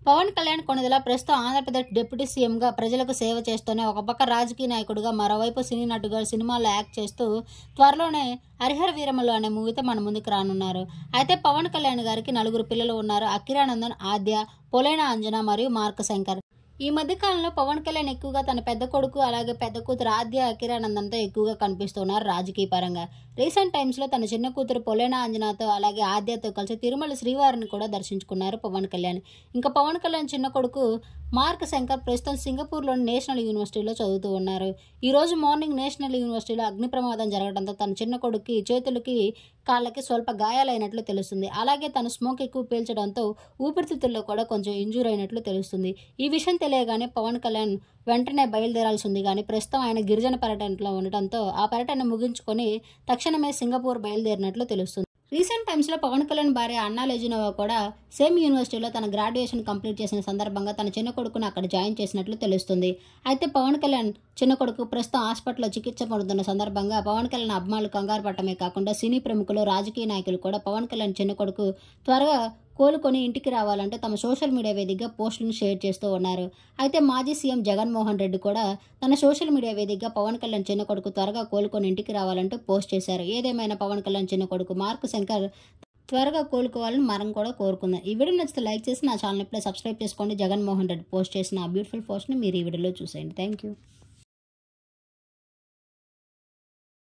పవన్ కళ్యాణ్ కొణిదెల ప్రస్తుతం ఆంధ్రప్రదేశ్ డిప్యూటీ సీఎంగా ప్రజలకు సేవ చేస్తూనే ఒక పక్క రాజకీయ నాయకుడిగా, మరోవైపు సినీ నటుగా సినిమాల్లో యాక్ట్ చేస్తూ త్వరలోనే హరిహర వీరమల్లు అనే మూవీతో మన ముందుకు రానున్నారు. అయితే పవన్ కళ్యాణ్ గారికి 4 పిల్లలు ఉన్నారు. అకిరానందన్, ఆద్య, పొలేనా అంజన మరియు మార్క్ శంకర్. ఈ మధ్య కాలంలో పవన్ కళ్యాణ్ ఎక్కువగా తన పెద్ద కొడుకు అలాగే పెద్ద కూతురు ఆద్య, అకిరానందన్తో ఎక్కువగా కనిపిస్తున్నారు రాజకీయ పరంగా. రీసెంట్ టైమ్స్ లో తన చిన్న కూతురు పొలేనా అంజనాతో అలాగే ఆద్యతో కలిసి తిరుమల శ్రీవారిని కూడా దర్శించుకున్నారు పవన్ కళ్యాణ్. ఇంకా పవన్ కళ్యాణ్ చిన్న కొడుకు మార్క్ శంకర్ ప్రస్తుతం సింగపూర్లోని నేషనల్ యూనివర్సిటీలో చదువుతూ ఉన్నారు. ఈ రోజు మార్నింగ్ నేషనల్ యూనివర్సిటీలో అగ్ని ప్రమాదం జరగడంతో తన చిన్న కొడుకు చేతులకి, కాళ్ళకి స్వల్ప గాయాలైనట్లు తెలుస్తుంది. అలాగే తను స్మోక్ ఎక్కువ పీల్చడంతో ఊపిరితిత్తుల్లో కూడా కొంచెం ఇంజూర్ అయినట్లు తెలుస్తుంది. ఈ విషయం తెలియగానే పవన్ కళ్యాణ్ వెంటనే బయలుదేరాల్సి ఉంది. కానీ ప్రస్తుతం ఆయన గిరిజన పర్యటనలో ఉండటంతో ఆ పర్యటన ముగించుకొని తక్షణమే సింగపూర్ బయలుదేరినట్లు తెలుస్తుంది. రీసెంట్ టైమ్స్ లో పవన్ కళ్యాణ్ భార్య అన్నా లెజినోవా కూడా సేమ్ యూనివర్సిటీలో తన గ్రాడ్యుయేషన్ కంప్లీట్ చేసిన సందర్భంగా తన చిన్న కొడుకును అక్కడ జాయిన్ చేసినట్లు తెలుస్తుంది. అయితే పవన్ కళ్యాణ్ చిన్న కొడుకు ప్రస్తుతం హాస్పిటల్లో చికిత్స పొందుతున్న సందర్భంగా పవన్ కళ్యాణ్ అభిమానులు కంగారు పడటమే కాకుండా సినీ ప్రముఖులు, రాజకీయ నాయకులు కూడా పవన్ కళ్యాణ్ చిన్న కొడుకు త్వరగా కోలుకొని ఇంటికి రావాలంటూ తమ సోషల్ మీడియా వేదికగా పోస్టులను షేర్ చేస్తూ ఉన్నారు. అయితే మాజీ సీఎం జగన్మోహన్ రెడ్డి కూడా తన సోషల్ మీడియా వేదికగా పవన్ కళ్యాణ్ చిన్న కొడుకు త్వరగా కోలుకొని ఇంటికి రావాలంటూ పోస్ట్ చేశారు. ఏదేమైనా పవన్ కళ్యాణ్ చిన్న కొడుకు మార్క్ శంకర్ త్వరగా కోలుకోవాలని మనం కూడా కోరుకుందాం. ఈ వీడియో నచ్చితే లైక్ చేసి నా ఛానల్ ఇప్పుడే సబ్స్క్రైబ్ చేసుకోండి. జగన్మోహన్ రెడ్డి పోస్ట్ చేసిన ఆ బ్యూటిఫుల్ పోస్ట్ని మీరు ఈ వీడియోలో చూసేయండి. Thank you.